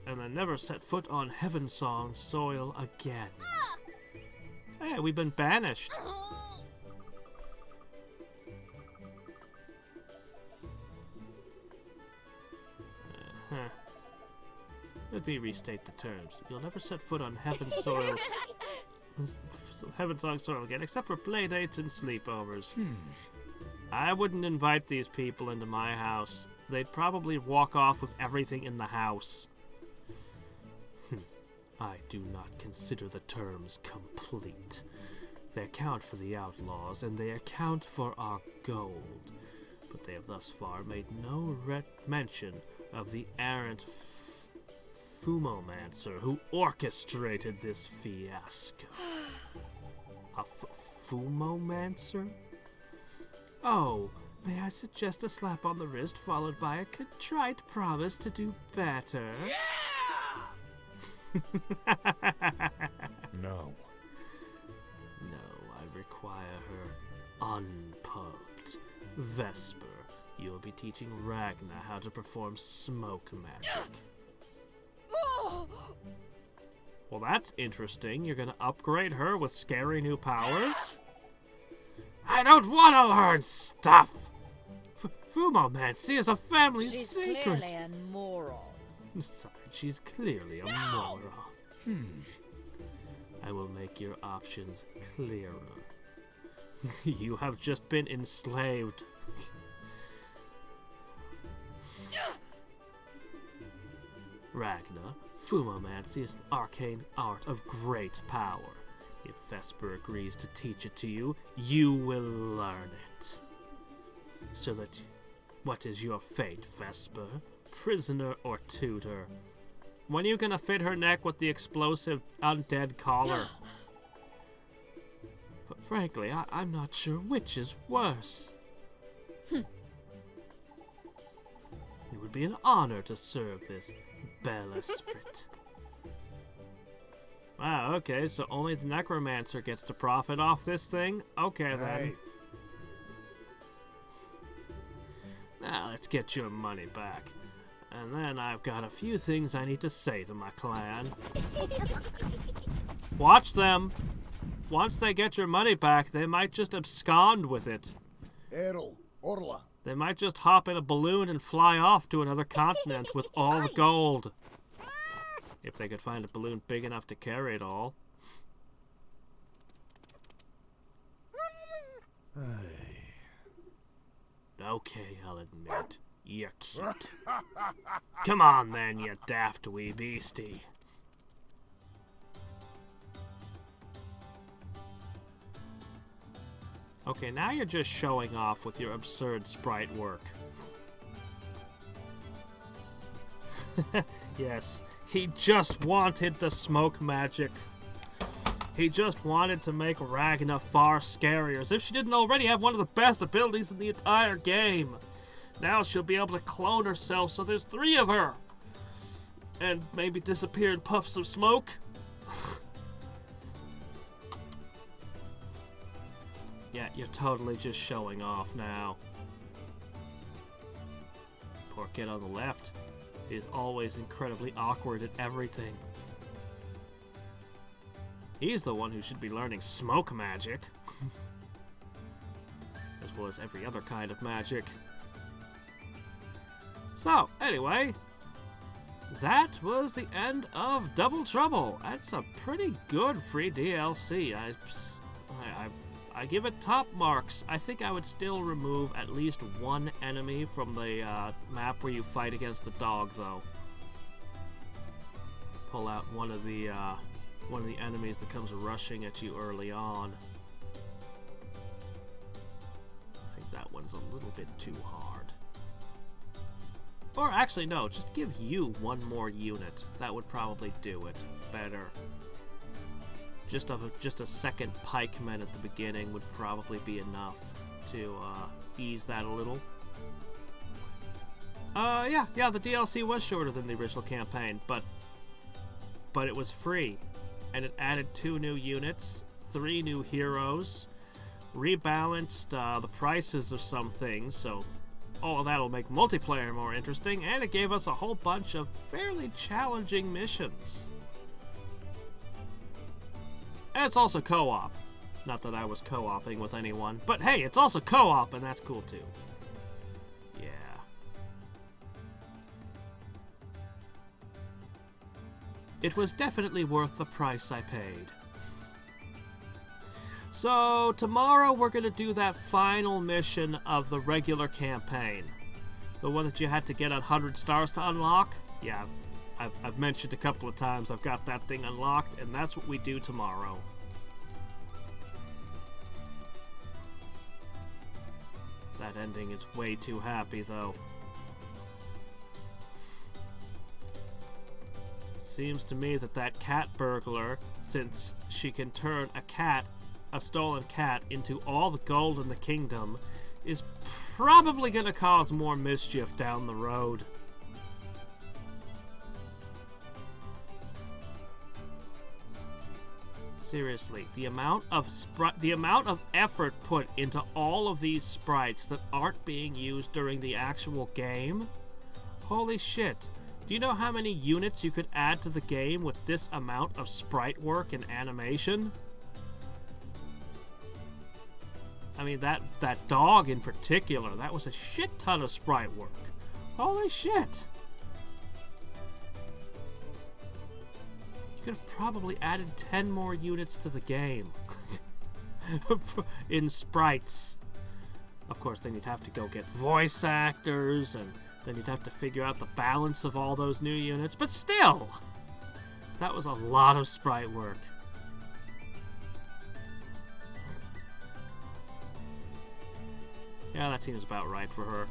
on Heavensong soil again. Hey, we've been banished. Let me restate the terms. You'll never set foot on Heaven's soils Heavensong soil again, except for play dates and sleepovers. I wouldn't invite these people into my house. They'd probably walk off with everything in the house. I do not consider the terms complete. They account for the outlaws, and they account for our gold. But they have thus far made no mention of the errant Fumomancer who orchestrated this fiasco. A Fumomancer? Oh, may I suggest a slap on the wrist followed by a contrite promise to do better? No. No, I require her unpoked. Vesper, you'll be teaching Ragna how to perform smoke magic. Well, that's interesting. You're gonna upgrade her with scary new powers? I don't want to learn stuff! Fumomancy is a family She's secret. clearly a moron. Besides, she's clearly a moron. I will make your options clearer. You have just been enslaved. Ragna, Fumomancy is an arcane art of great power. If Vesper agrees to teach it to you, you will learn it. So that, what is your fate, Vesper? Prisoner or tutor? When are you gonna fit her neck with the explosive undead collar? Frankly, I'm not sure which is worse. It would be an honor to serve this bel esprit. Wow, okay, so only the necromancer gets to profit off this thing? Okay, then. Hey, Now, let's get your money back. And then I've got a few things I need to say to my clan. Watch them! Once they get your money back, they might just abscond with it. Errol, Orla. They might just hop in a balloon and fly off to another continent with all the gold. If they could find a balloon big enough to carry it all. Okay, I'll admit, you're cute. Come on then, you daft wee beastie. Okay, now you're just showing off with your absurd sprite work. Yes, he just wanted the smoke magic. He just wanted to make Ragna far scarier, as if she didn't already have one of the best abilities in the entire game. Now she'll be able to clone herself, so there's 3 of her. And maybe disappear in puffs of smoke. Yeah, you're totally just showing off now. Poor kid on the left is always incredibly awkward at everything. He's the one who should be learning smoke magic. As well as every other kind of magic. So, anyway, that was the end of Double Trouble. That's a pretty good free DLC. I give it top marks. I think I would still remove at least one enemy from the map where you fight against the dog, though. Pull out one of the enemies that comes rushing at you early on. I think that one's a little bit too hard. Or actually, no, just give you one more unit. That would probably do it better. Just a second pikeman at the beginning would probably be enough to ease that a little. Yeah, the DLC was shorter than the original campaign, but it was free. And it added 2 new units, 3 new heroes, rebalanced the prices of some things, so all of that'll make multiplayer more interesting, and it gave us a whole bunch of fairly challenging missions. And it's also co-op. Not that I was co-oping with anyone, but hey, it's also co-op, and that's cool too. Yeah. It was definitely worth the price I paid. So tomorrow we're going to do that final mission of the regular campaign. The one that you had to get 100 stars to unlock. Yeah, I've mentioned a couple of times I've got that thing unlocked, and that's what we do tomorrow. That ending is way too happy, though. It seems to me that that cat burglar, since she can turn a stolen cat, into all the gold in the kingdom, is probably going to cause more mischief down the road. Seriously, the amount of effort put into all of these sprites that aren't being used during the actual game? Holy shit. Do you know how many units you could add to the game with this amount of sprite work and animation? I mean, that dog in particular, that was a shit ton of sprite work. Holy shit. You could have probably added 10 more units to the game. In sprites. Of course, then you'd have to go get voice actors, and then you'd have to figure out the balance of all those new units. But still, that was a lot of sprite work. Yeah, that seems about right for her.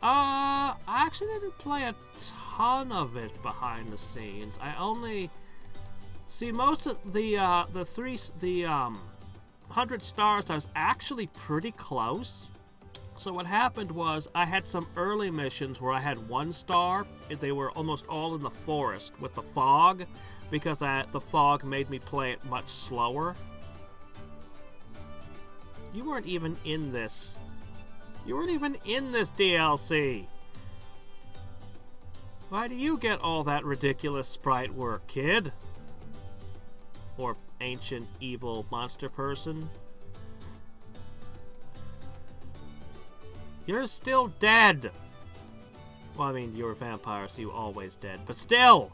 I actually didn't play a ton of it behind the scenes. I only see most of the 100 stars. I was actually pretty close. So what happened was I had some early missions where I had 1 star. They were almost all in the forest with the fog, because the fog made me play it much slower. You weren't even in this. You weren't even in this DLC. Why do you get all that ridiculous sprite work, kid? Or ancient evil monster person? You're still dead. Well, I mean, you're a vampire, so you're always dead, but still!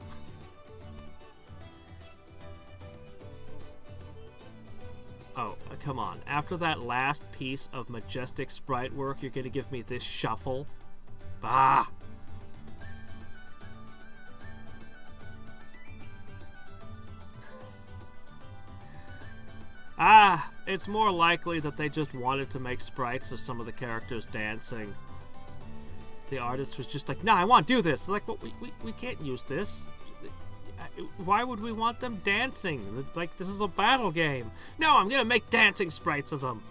Oh, come on. After that last piece of majestic sprite work, you're gonna give me this shuffle? Bah! It's more likely that they just wanted to make sprites of some of the characters dancing. The artist was just like, nah, I want to do this. Like, well, we can't use this. Why would we want them dancing? Like, this is a battle game. No, I'm gonna make dancing sprites of them.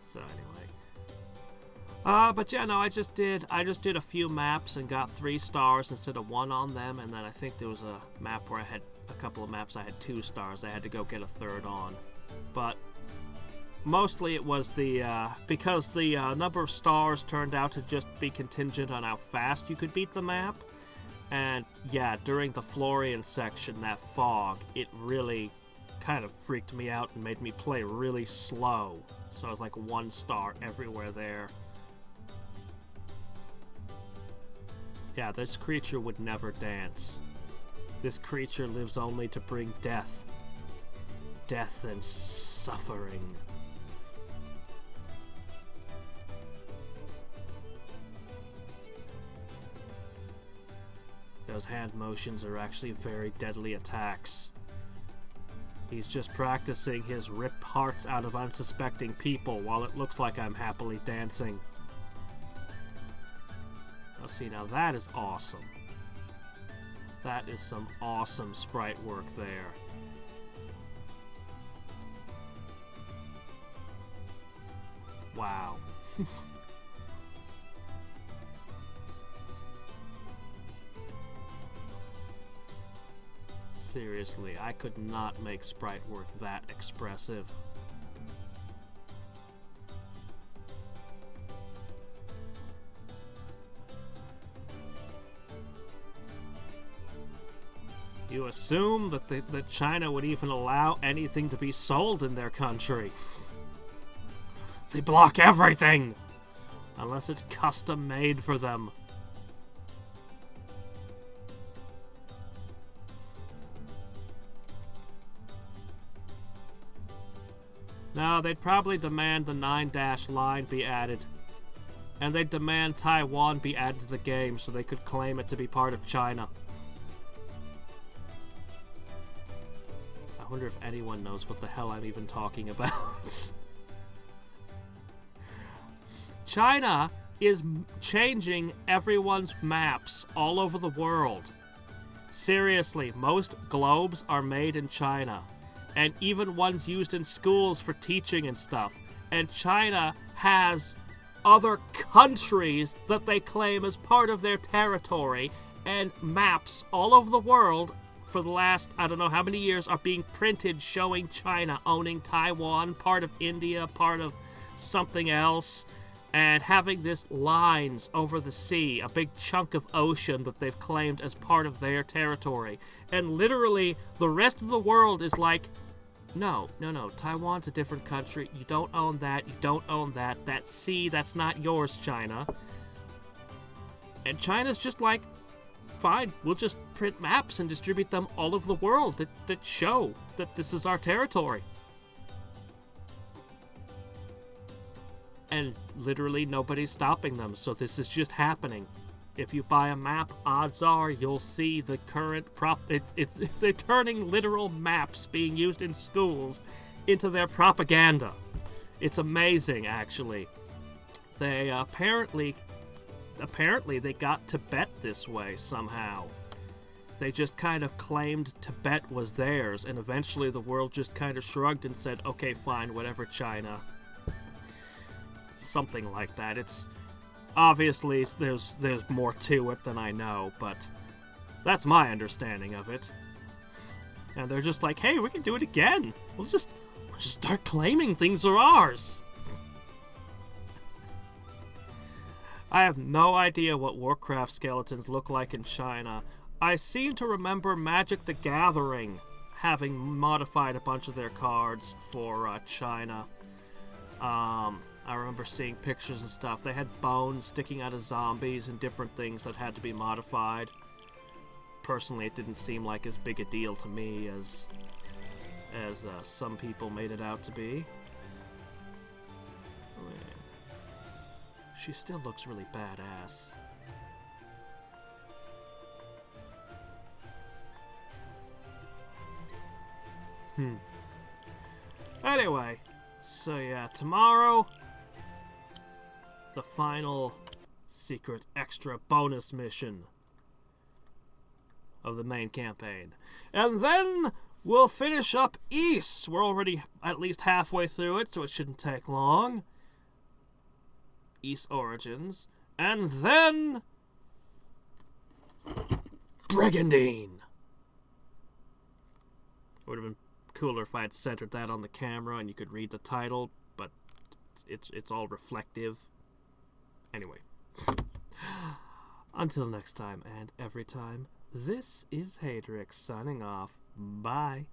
So anyway. But yeah, no, I just did a few maps and got 3 stars instead of 1 on them, and then I think there was a map where I had a couple of maps I had 2 stars. I had to go get a 3rd on. But mostly it was because the number of stars turned out to just be contingent on how fast you could beat the map. And yeah, during the Florian section, that fog, it really kind of freaked me out and made me play really slow. So I was like 1 star everywhere there. Yeah, this creature would never dance. This creature lives only to bring death. Death and suffering. Those hand motions are actually very deadly attacks. He's just practicing his rip hearts out of unsuspecting people while it looks like I'm happily dancing. Oh, see, now that is awesome. That is some awesome sprite work there. Wow. Seriously, I could not make sprite work that expressive. You assume that China would even allow anything to be sold in their country. They block everything! Unless it's custom made for them. No, they'd probably demand the 9- line be added. And they'd demand Taiwan be added to the game so they could claim it to be part of China. I wonder if anyone knows what the hell I'm even talking about. China is changing everyone's maps all over the world. Seriously, most globes are made in China. And even ones used in schools for teaching and stuff. And China has other countries that they claim as part of their territory, and maps all over the world for the last, I don't know how many years, are being printed showing China owning Taiwan, part of India, part of something else, and having this lines over the sea, a big chunk of ocean that they've claimed as part of their territory. And literally, the rest of the world is like, no, Taiwan's a different country. You don't own that. You don't own that. That sea, that's not yours, China. And China's just like, fine, we'll just print maps and distribute them all over the world that show that this is our territory. And literally nobody's stopping them, so this is just happening. If you buy a map, odds are you'll see the current they're turning literal maps being used in schools into their propaganda. It's amazing, actually. They apparently they got Tibet this way somehow. They just kind of claimed Tibet was theirs, and eventually the world just kind of shrugged and said, okay, fine, whatever, China. Something like that. It's obviously there's more to it than I know, but that's my understanding of it. And they're just like, hey, we can do it again. We'll just start claiming things are ours. I have no idea what Warcraft skeletons look like in China. I seem to remember Magic the Gathering having modified a bunch of their cards for China. I remember seeing pictures and stuff. They had bones sticking out of zombies and different things that had to be modified. Personally, it didn't seem like as big a deal to me as some people made it out to be. She still looks really badass. Anyway, so yeah, tomorrow, the final secret extra bonus mission of the main campaign. And then we'll finish up East. We're already at least halfway through it, so it shouldn't take long. East Origins. And then Brigandine. It would have been cooler if I had centered that on the camera and you could read the title, but it's all reflective. Anyway. Until next time and every time, this is Hadriex signing off. Bye.